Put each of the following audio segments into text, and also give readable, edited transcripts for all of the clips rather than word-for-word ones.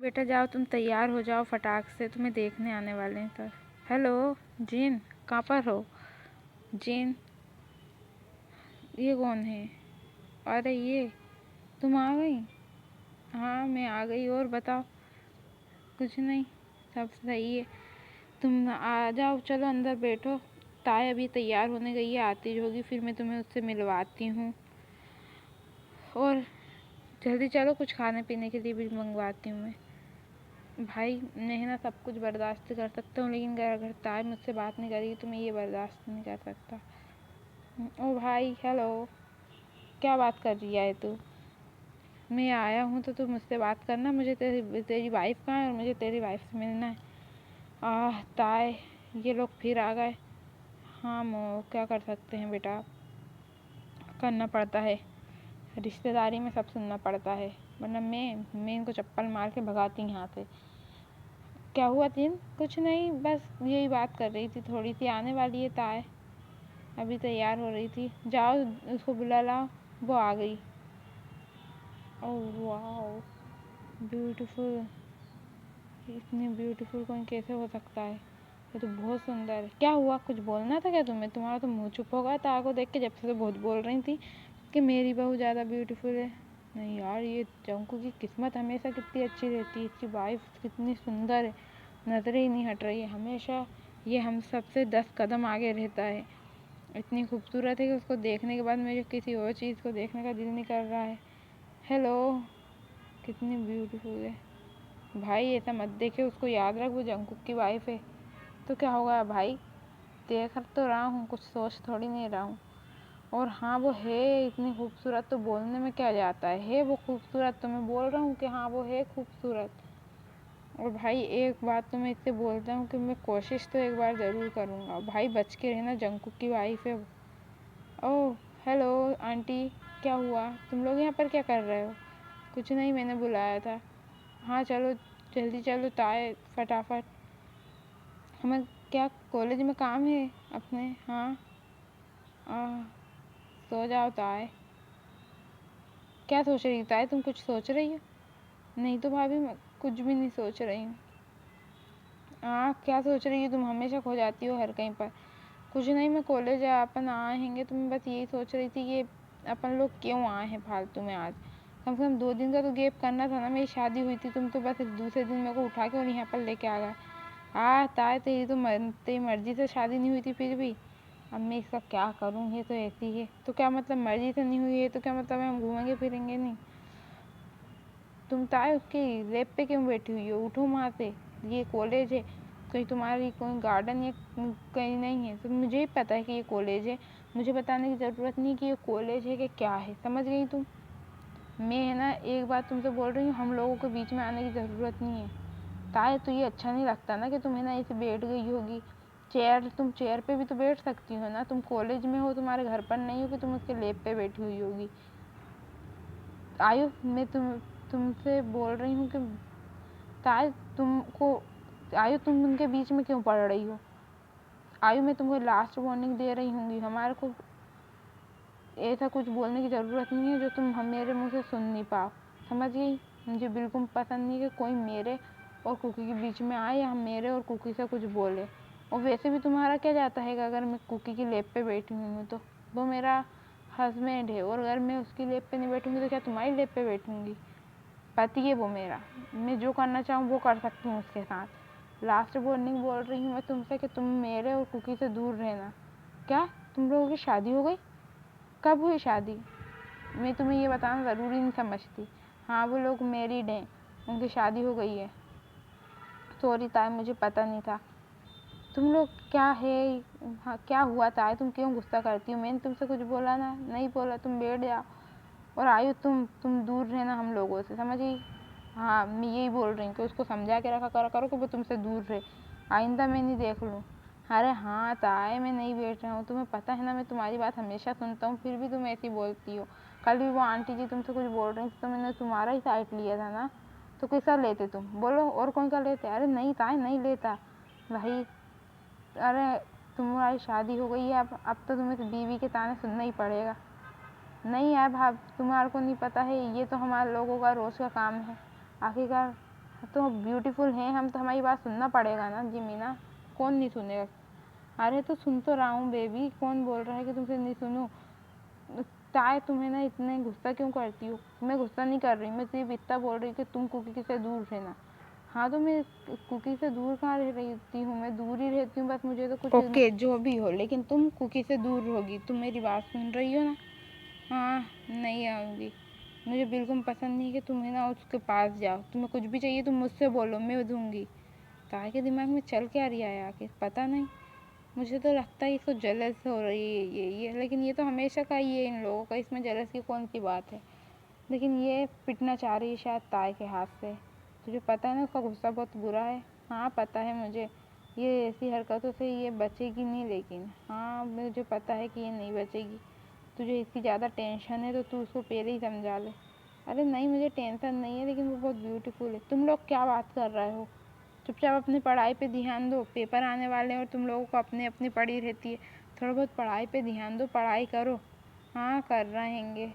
बेटा जाओ, तुम तैयार हो जाओ फटाक से, तुम्हें देखने आने वाले हैं सब। हेलो जीन, कहाँ पर हो? जीन, ये कौन है? अरे ये तुम आ गई? हाँ मैं आ गई, और बताओ। कुछ नहीं, सब सही है। तुम आ जाओ, चलो अंदर बैठो। ताय अभी तैयार होने गई है, आती होगी, फिर मैं तुम्हें उससे मिलवाती हूँ। और जल्दी चलो, कुछ खाने पीने के लिए भी मंगवाती हूँ मैं। भाई मैं ना सब कुछ बर्दाश्त कर सकता हूँ, लेकिन अगर ताय मुझसे बात नहीं करेगी तो मैं ये बर्दाश्त नहीं कर सकता। ओ भाई हेलो, क्या बात कर रही है तू? मैं आया हूँ तो तू मुझसे बात करना। मुझे तेरी वाइफ कहाँ है और मुझे तेरी वाइफ से मिलना है। ताय, ये लोग फिर आ गए। हाँ मो, क्या कर सकते हैं बेटा, करना पड़ता है, रिश्तेदारी में सब सुनना पड़ता है, वरना मैं इनको चप्पल मार के भगाती यहाँ से। क्या हुआ तीन? कुछ नहीं, बस यही बात कर रही थी थोड़ी सी। आने वाली है ताय, अभी तैयार हो रही थी। जाओ उसको बुला लाओ, वो आ गई। Oh wow, beautiful. इतनी ब्यूटीफुल कौन कैसे हो सकता है? ये तो बहुत सुंदर है। क्या हुआ, कुछ बोलना था क्या तुम्हें? तुम्हारा तो मुंह चुप होगा तार को देख के, जब से तो बहुत बोल रही थी कि मेरी बहू ज़्यादा ब्यूटीफुल है। नहीं यार, ये जंकू की किस्मत हमेशा कितनी अच्छी रहती है, इसकी वाइफ कितनी सुंदर है, नजरें ही नहीं हट रही है हमेशा। ये हम सबसे 10 कदम आगे रहता है, इतनी खूबसूरत है कि उसको देखने के बाद मुझे किसी और चीज़ को देखने का दिल नहीं कर रहा है। हेलो, कितनी ब्यूटीफुल है। भाई ऐसा मत देखे उसको, याद रख वो जंकुक की वाइफ है। तो क्या होगा भाई, देख तो रहा हूँ, कुछ सोच थोड़ी नहीं रहा हूँ। और हाँ वो है इतनी खूबसूरत, तो बोलने में क्या जाता है वो खूबसूरत, तो मैं बोल रहा हूँ कि हाँ वो है खूबसूरत। और भाई एक बात तो मैं इससे बोलता हूँ कि मैं कोशिश तो एक बार ज़रूर करूँगा। भाई बच के रहना, जंकुक की वाइफ है। ओह हेलो आंटी, क्या हुआ? तुम लोग यहाँ पर क्या कर रहे हो? कुछ नहीं, मैंने बुलाया था। हाँ चलो जल्दी चलो ताए, फटाफट। हमें क्या कॉलेज में काम है अपने? हाँ सो जाओ ताए। क्या सोच रही ताए, तुम कुछ सोच रही हो? नहीं तो भाभी मैं कुछ भी नहीं सोच रही हूँ। हाँ क्या सोच रही हो तुम, हमेशा खो जाती हो हर कहीं पर। कुछ नहीं, मैं कॉलेज अपन आएंगे तो मैं बस यही सोच रही थी कि अपन लोग क्यों आए हैं फालतू में आज। कम से कम 2 दिन का तो गैप करना था ना, मेरी शादी हुई थी, तुम तो बस दूसरे दिन मेरे को उठा के और यहाँ पर लेके आ गए। ताए तेरी तो तेरी मर्जी से शादी नहीं हुई थी फिर भी। अब मैं इसका क्या करूँ, ये तो ऐसी है। तो क्या मतलब मर्जी से नहीं हुई है तो क्या मतलब हम घूमेंगे फिरेंगे नहीं? तुम ताए उसकी लेप पे क्यों बैठी हुई हो? उठो वहाँ से, ये कॉलेज है, कहीं तुम्हारी कोई गार्डन या कहीं नहीं है। तो मुझे ही पता है कि ये कॉलेज है, मुझे बताने की ज़रूरत नहीं कि ये कॉलेज है कि क्या है, समझ गई तुम? मैं है ना एक बात तुमसे बोल रही हूँ, हम लोगों के बीच में आने की ज़रूरत नहीं है। ताए तो ये अच्छा नहीं लगता ना कि तुम है ना ऐसे बैठ गई होगी चेयर, तुम चेयर पे भी तो बैठ सकती हो ना, तुम कॉलेज में हो, तुम्हारे घर पर नहीं हो कि तुम उसके लेप पे बैठी हुई होगी। आयु मैं तुमसे बोल रही हूँ कि ताए तुमको, आयु तुम उनके बीच में क्यों पड़ रही हो? आयु मैं तुमको लास्ट वार्निंग दे रही हूँ, हमारे को ऐसा कुछ बोलने की ज़रूरत नहीं है जो तुम हम मेरे मुंह से सुन नहीं पाओ, समझ गई? मुझे बिल्कुल पसंद नहीं है कि कोई मेरे और कुकी के बीच में आए या मेरे और कुकी से कुछ बोले। और वैसे भी तुम्हारा क्या जाता है कि अगर मैं कुकी की लेप पे बैठी हूँ तो वो मेरा हस्बैंड है, और अगर मैं उसकी लेप पे नहीं बैठूँगी तो क्या तुम्हारी लेप पे बैठूँगी? पति है वो मेरा, मैं जो करना चाहूँ वो कर सकती हूँ उसके साथ। लास्ट वार्निंग बोल रही हूँ मैं तुमसे कि तुम मेरे और कुकी से दूर रहना। क्या तुम लोगों की शादी हो गई? कब हुई शादी? मैं तुम्हें ये बताना ज़रूरी नहीं समझती। हाँ वो लोग मैरिड हैं, उनकी शादी हो गई है। सॉरी ताई, मुझे पता नहीं था। तुम लोग क्या है? हाँ क्या हुआ ताई, तुम क्यों गुस्सा करती हो? मैंने तुमसे कुछ बोला ना? नहीं बोला, तुम बैठ जाओ। और आयु तुम दूर रहना हम लोगों से, समझ गई? हाँ मैं यही बोल रही हूँ कि उसको समझा के रखा करो करो कि वो तुमसे दूर रहे, आइंदा मैं नहीं देख लूँ। अरे हाँ ताए, मैं नहीं बैठ रहा हूँ, तुम्हें पता है ना मैं तुम्हारी बात हमेशा सुनता हूँ, फिर भी तुम ऐसी बोलती हो। कल भी वो आंटी जी तुमसे कुछ बोल रही थी तो मैंने तुम्हारा ही साइड लिया था ना, तो किसका लेते तुम? बोलो और कौन सा लेते? अरे नहीं ताए नहीं लेता भाई। अरे तुम्हारी शादी हो गई है, अब तो तुम्हें बीवी के ताने सुनना ही पड़ेगा। नहीं यार भाव, तुम्हारे को नहीं पता है, ये तो हमारे लोगों का रोज़ का काम है। आखिरकार तो ब्यूटीफुल हैं हम, तो हमारी बात सुनना पड़ेगा ना जिमीना, कौन नहीं सुनेगा। अरे तो सुन तो रहा हूँ बेबी, कौन बोल रहा है कि तुमसे नहीं सुनूं। ताए तुम्हें ना इतने गुस्सा क्यों करती हो? मैं गुस्सा नहीं कर रही, मैं सिर्फ इतना बोल रही कि तुम कुकी से दूर रहना। हाँ तो मैं कुकी से दूर कहाँ रह रही हूँ, मैं दूर ही रहती हूँ, बस मुझे तो कुछ ओके जो भी हो, लेकिन तुम कुकी से दूर रहोगी। तुम मेरी बात सुन रही हो ना? हाँ नहीं आऊँगी, मुझे बिल्कुल पसंद नहीं कि तुम्हें ना उसके पास जाओ। तुम्हें कुछ भी चाहिए तुम मुझसे बोलो, मैं दूँगी। ताए के दिमाग में चल क्या रहा है आखिर, पता नहीं। मुझे तो लगता है इसको जेलस हो रही है ये, लेकिन ये तो हमेशा का ही है इन लोगों का, इसमें जेलस की कौन सी बात है। लेकिन ये पिटना चाह रही है शायद ताए के हाथ से। तुझे पता है ना उसका गुस्सा बहुत बुरा है। हाँ पता है मुझे, ये ऐसी हरकतों से ये बचेगी नहीं, लेकिन हाँ मुझे पता है कि ये नहीं बचेगी। तुझे इतनी ज़्यादा टेंशन है तो तू उसको पहले ही समझा ले। अरे नहीं मुझे टेंशन नहीं है, लेकिन वो बहुत ब्यूटीफुल है। तुम लोग क्या बात कर रहे हो? चुपचाप अपनी पढ़ाई पे ध्यान दो, पेपर आने वाले हैं और तुम लोगों को अपनी अपनी पड़ी रहती है। थोड़ा बहुत पढ़ाई पे ध्यान दो, पढ़ाई करो। हाँ कर रहेंगे।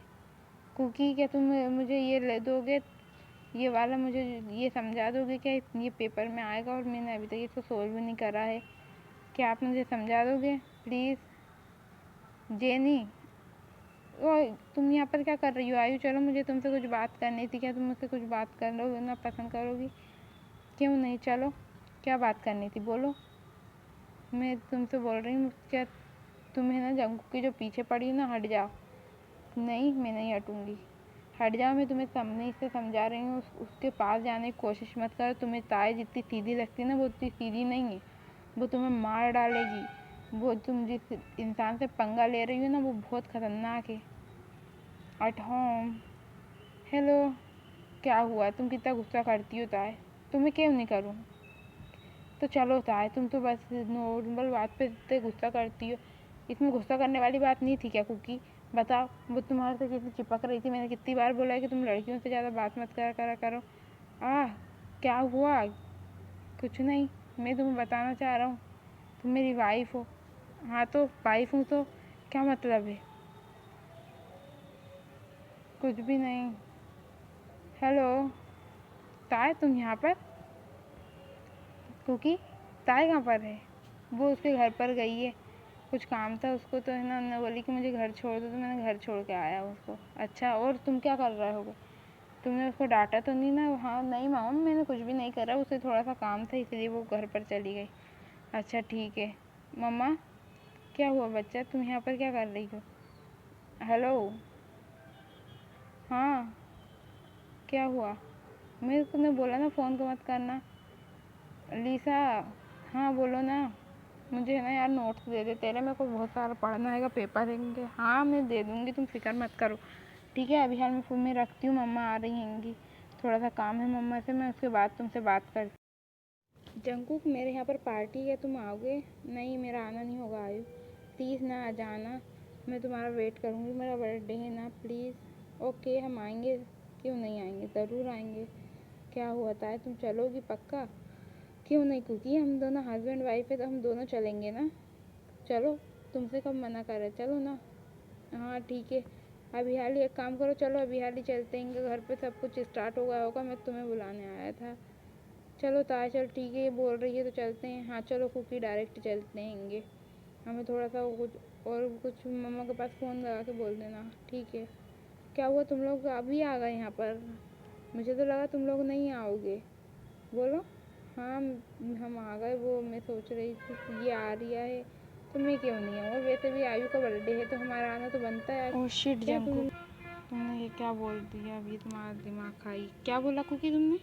कुकी क्या तुम मुझे ये ले दोगे, ये वाला मुझे ये समझा दोगे क्या ये पेपर में आएगा और मैंने अभी तक इसको सोल्व भी नहीं करा है? क्या आप मुझे समझा दोगे प्लीज़? जेनी, ओ तुम यहाँ पर क्या कर रही हो? आयु चलो मुझे तुमसे कुछ बात करनी थी। क्या तुम मुझसे कुछ बात करना पसंद करोगी? क्यों नहीं, चलो क्या बात करनी थी बोलो। मैं तुमसे बोल रही हूँ, क्या तुम्हें ना जंकू के जो पीछे पड़ी हो ना, हट जाओ। नहीं मैं नहीं हटूँगी, हट जाओ। मैं तुम्हें सामने से समझा रही हूँ, उसके पास जाने की कोशिश मत करो। तुम्हें ताए जितनी सीधी लगती है ना, वो उतनी सीधी नहीं है। वो तुम्हें मार डालेगी। वो तुम जिस इंसान से पंगा ले रही हो ना, वो बहुत खतरनाक है। At home. हेलो, क्या हुआ? तुम कितना गुस्सा करती हो ताए? तुम्हें क्यों नहीं करूँ? तो चलो ताए, तुम तो बस नॉर्मल बात पे इतने गुस्सा करती हो। इसमें गुस्सा करने वाली बात नहीं थी क्या कुकी? बताओ, वो तुम्हारे से कितनी चिपक रही थी। मैंने कितनी बार बोला है कि तुम लड़कियों से ज़्यादा बात मत करा करो। क्या हुआ? कुछ नहीं, मैं तुम्हें बताना चाह रहा हूँ, तुम मेरी वाइफ हो। हाँ तो वाइफ हूँ तो क्या मतलब है? कुछ भी नहीं। हेलो ताए, तुम यहाँ पर? कुकी, ताए कहाँ पर है? वो उसके घर पर गई है, कुछ काम था उसको, तो है ना बोली कि मुझे घर छोड़ दो, तो मैंने घर छोड़ के आया उसको। अच्छा, और तुम क्या कर रहे होगे? तुमने उसको डांटा तो नहीं ना? हाँ नहीं मामा, मैंने कुछ भी नहीं करा, उसे थोड़ा सा काम था इसलिए वो घर पर चली गई। अच्छा ठीक है। मम्मा क्या हुआ बच्चा, तुम यहाँ पर क्या कर रही हो? हेलो। हाँ क्या हुआ? मैं तुमने बोला ना फ़ोन को मत करना। लीसा, हाँ बोलो ना। मुझे है ना यार नोट्स दे दे तेरे, मेरे को बहुत सारा पढ़ना है, पेपर रहेंगे। हाँ मैं दे दूँगी, तुम फिक्र मत करो। ठीक है, अभी हाल में फ़ोन में रखती हूँ, मम्मा आ रही हैंगी, थोड़ा सा काम है मम्मा से, मैं उसके बाद तुमसे बात करती। जंकुक मेरे यहाँ पर पार्टी है, तुम आओगे? नहीं मेरा आना नहीं होगा आयु, प्लीज़ ना आ जाना, मैं तुम्हारा वेट करूँगी, मेरा बर्थडे है ना प्लीज़। ओके हम आएंगे, क्यों नहीं आएंगे, ज़रूर आएंगे। क्या हुआ था, तुम चलोगी पक्का? क्यों नहीं कुकी, हम दोनों हस्बैंड वाइफ है तो हम दोनों चलेंगे ना। चलो, तुमसे कब मना कर रहे, चलो ना। हाँ ठीक है, अभी हाल ही एक काम करो, चलो अभी हाल ही चलते हैं, घर पे सब कुछ स्टार्ट हो गया होगा, मैं तुम्हें बुलाने आया था। चलो ताया चल ठीक है, ये बोल रही है तो चलते हैं। हाँ चलो कुकी, डायरेक्ट चलते हैंगे। हमें थोड़ा सा कुछ मम्मा के पास फ़ोन लगा के बोल देना, ठीक है? क्या हुआ, तुम लोग अभी आ गए यहाँ पर? मुझे तो लगा तुम लोग नहीं आओगे। बोलो। हाँ हम आ गए, वो मैं सोच रही थी कि ये आ रही है तो मैं क्यों नहीं आऊँ, वैसे भी आयु का बर्थडे है तो हमारा आना तो बनता है। ओह शिट जंकू, तुमने ये क्या बोल दिया? अभी तुम्हारा दिमाग खाई। क्या बोला कुकी तुमने?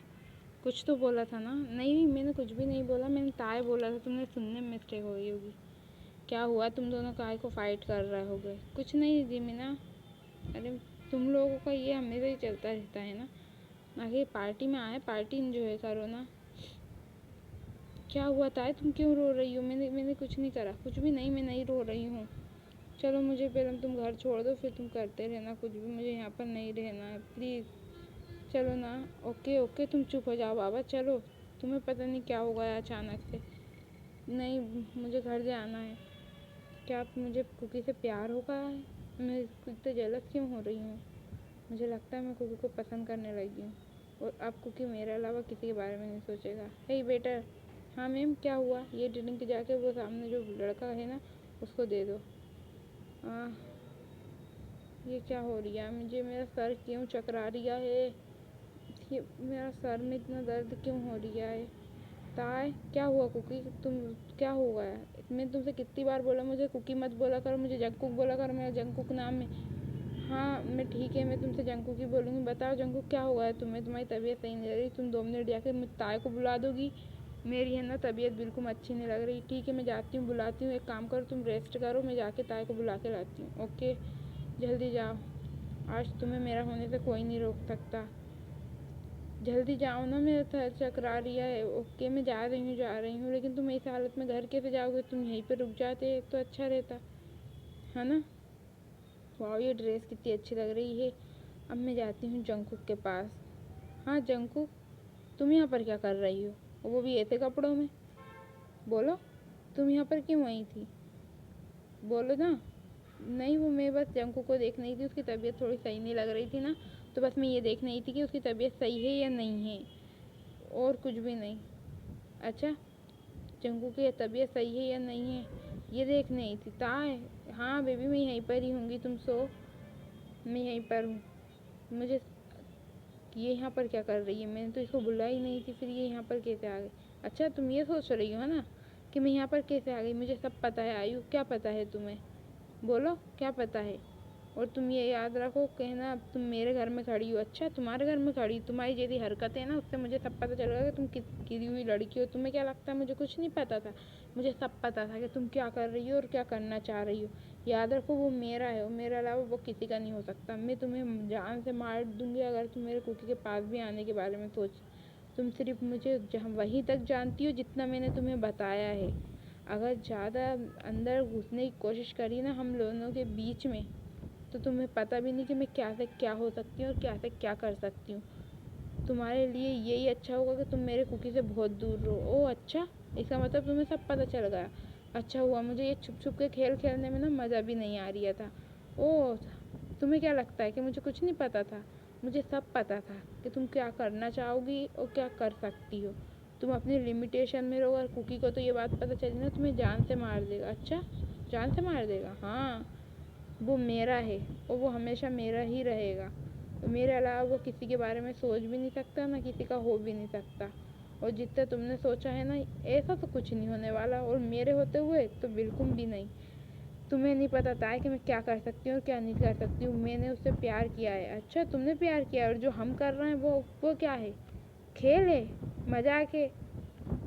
कुछ तो बोला था ना? नहीं मैंने कुछ भी नहीं बोला, मैंने ताए बोला था, तुमने सुनने में मिस्टेक हो गई होगी। क्या हुआ, तुम दोनों काहे को फाइट कर रहे होगे? कुछ नहीं जिमिना, अरे तुम लोगों का ये हमेशा ही चलता रहता है ना, आखिर पार्टी में आए, पार्टी इंजॉय करो ना। क्या हुआ ताए, तुम क्यों रो रही हो? मैंने कुछ नहीं करा, कुछ भी नहीं, मैं नहीं रो रही हूँ। चलो मुझे पहले तुम घर छोड़ दो, फिर तुम करते रहना कुछ भी, मुझे यहाँ पर नहीं रहना है प्लीज़। चलो ना। ओके ओके तुम चुप हो जाओ बाबा, चलो। तुम्हें पता नहीं क्या हो गया अचानक से। नहीं मुझे घर जाना है। क्या मुझे कुकी से प्यार हो गया है? मैं इतने जेलस क्यों हो रही हूँ? मुझे लगता है मैं कुकी को पसंद करने लगी हूँ। और अब कुकी मेरे अलावा किसी के बारे में नहीं सोचेगा। हे बेटा। हाँ मैम, क्या हुआ? ये ड्रिंक जाके वो सामने जो लड़का है ना उसको दे दो। ये क्या हो रही है मुझे? मेरा सर क्यों चकरा रिया है? ये मेरा सर में इतना दर्द क्यों हो रिया है? ताय, क्या हुआ कुकी? तुम क्या हुआ है? मैं तुमसे कितनी बार बोला मुझे कुकी मत बोला करो, मुझे जंकुक बोला करो, मेरा जंकुक नाम है। हाँ मैं ठीक है, मैं तुमसे जंकुक ही बोलूँगी। बताओ जंकुक, क्या हुआ है तुम्हें? तुम्हारी तबीयत सही नहीं लग रही। तुम 2 मिनट जाके मुझ ताय को बुला दोगी? मेरी है ना तबीयत बिल्कुल अच्छी नहीं लग रही। ठीक है मैं जाती हूँ, बुलाती हूँ। एक काम करो, तुम रेस्ट करो, मैं जाके ताय को बुला के लाती हूँ। ओके, जल्दी जाओ। आज तुम्हें मेरा होने से कोई नहीं रोक सकता। जल्दी जाओ ना, मेरा सर चकरा रिया है। ओके मैं जा रही हूँ, लेकिन तुम इस हालत में घर कैसे जाओगे? तुम यहीं पे रुक जाते तो अच्छा रहता है ना। वाह, ये ड्रेस कितनी अच्छी लग रही है। अब मैं जाती हूँ जंकुक के पास। हाँ जंकुक, तुम यहाँ पर क्या कर रही हो? वो भी ऐसे कपड़ों में? बोलो, तुम यहाँ पर क्यों आई थी? बोलो ना। नहीं, वो मैं बस जंकू को देख नहीं थी, उसकी तबीयत थोड़ी सही नहीं लग रही थी ना, तो बस मैं ये देख नहीं थी कि उसकी तबीयत सही है या नहीं है, और कुछ भी नहीं। अच्छा, जंकू की तबीयत सही है या नहीं है ये देख नहीं थी ताए? हाँ बेबी, मैं यहीं पर ही होंगी, तुम सो। मैं यहीं पर हूँ। मुझे ये यहाँ पर क्या कर रही है? मैंने तो इसको बुलाई ही नहीं थी, फिर ये यहाँ पर कैसे आ गई? अच्छा, तुम ये सोच रही हो ना कि मैं यहाँ पर कैसे आ गई? मुझे सब पता है आयु। क्या पता है तुम्हें? बोलो, क्या पता है? और तुम ये याद रखो, कहना अब तुम मेरे घर में खड़ी हो। अच्छा, तुम्हारे घर में खड़ी? तुम्हारी जैसी हरकत है ना, उससे मुझे सब पता चल गया कि तुम गिरी हुई लड़की हो। तुम्हें क्या लगता है मुझे कुछ नहीं पता था? मुझे सब पता था कि तुम क्या कर रही हो और क्या करना चाह रही हो। याद रखो, वो मेरा है और मेरे अलावा वो किसी का नहीं हो सकता। मैं तुम्हें जान से मार दूंगी अगर तुम मेरे कुकी के पास भी आने के बारे में सोच। तुम सिर्फ मुझे जहाँ वहीं तक जानती हो जितना मैंने तुम्हें बताया है। अगर ज़्यादा अंदर घुसने की कोशिश करी ना हम दोनों के बीच में, तो तुम्हें पता भी नहीं कि मैं क्या से क्या हो सकती हूँ और क्या से क्या कर सकती हूँ। तुम्हारे लिए यही अच्छा होगा कि तुम मेरे कुकी से बहुत दूर रहो। ओह अच्छा, इसका मतलब तुम्हें सब पता चल गया। अच्छा हुआ, मुझे ये छुप छुप के खेल खेलने में ना मज़ा भी नहीं आ रहा था। ओह, तुम्हें क्या लगता है कि मुझे कुछ नहीं पता था? मुझे सब पता था कि तुम क्या करना चाहोगी और क्या कर सकती हो। तुम अपनी लिमिटेशन में रहो, और कुकी को तो ये बात पता चली ना तुम्हें जान से मार देगा। अच्छा, जान से मार देगा? हाँ, वो मेरा है और वो हमेशा मेरा ही रहेगा। तो मेरे अलावा वो किसी के बारे में सोच भी नहीं सकता, ना किसी का हो भी नहीं सकता। और जितना तुमने सोचा है ना, ऐसा तो कुछ नहीं होने वाला, और मेरे होते हुए तो बिल्कुल भी नहीं। तुम्हें नहीं पता था कि मैं क्या कर सकती हूँ और क्या नहीं कर सकती हूँ। मैंने उससे प्यार किया है। अच्छा, तुमने प्यार किया, और जो हम कर रहे हैं वो क्या है? खेल है? मजाक है?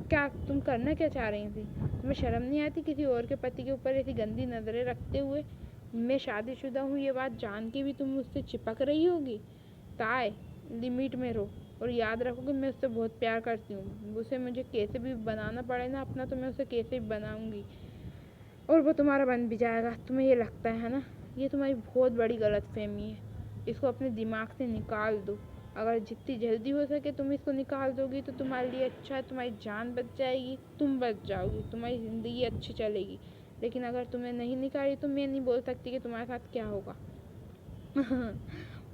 क्या तुम करना क्या चाह रही थी? तुम्हें शर्म नहीं आती किसी और के पति के ऊपर ऐसी गंदी नज़रें रखते हुए? मैं शादीशुदा हूँ ये बात जान के भी तुम मुझसे चिपक रही होगी। ताय, लिमिट में रहो, और याद रखो कि मैं उससे बहुत प्यार करती हूँ। उसे मुझे कैसे भी बनाना पड़े ना अपना, तो मैं उसे कैसे भी बनाऊँगी, और वो तुम्हारा बन भी जाएगा। तुम्हें ये लगता है ना, ये तुम्हारी बहुत बड़ी गलतफहमी है। इसको अपने दिमाग से निकाल दो। अगर जितनी जल्दी हो सके तुम इसको निकाल दोगी तो तुम्हारे लिए अच्छा है। तुम्हारी जान बच जाएगी, तुम बच जाओगी, तुम्हारी ज़िंदगी अच्छी चलेगी। लेकिन अगर तुमने नहीं निकाली तो मैं नहीं बोल सकती कि तुम्हारे साथ क्या होगा।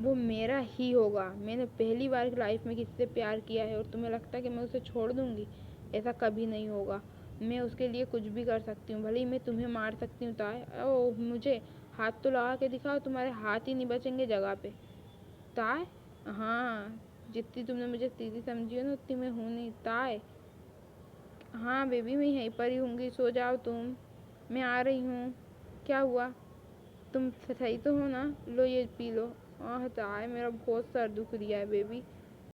वो मेरा ही होगा। मैंने पहली बार लाइफ में किसी से प्यार किया है, और तुम्हें लगता है कि मैं उसे छोड़ दूँगी? ऐसा कभी नहीं होगा। मैं उसके लिए कुछ भी कर सकती हूँ, भले ही मैं तुम्हें मार सकती हूँ। ताय, ओह मुझे हाथ तो लगा के दिखाओ, तुम्हारे हाथ ही नहीं बचेंगे जगह पे। ताय, हाँ, जितनी तुमने मुझे सीधी समझी हो ना उतनी मैं हूँ नहीं। ताय, हाँ बेबी, मैं यहीं पर ही होंगी, सो जाओ तुम, मैं आ रही हूँ। क्या हुआ? तुम सही तो हो ना? लो ये पी लो। आह ताय, मेरा बहुत सर दुख रहा है बेबी।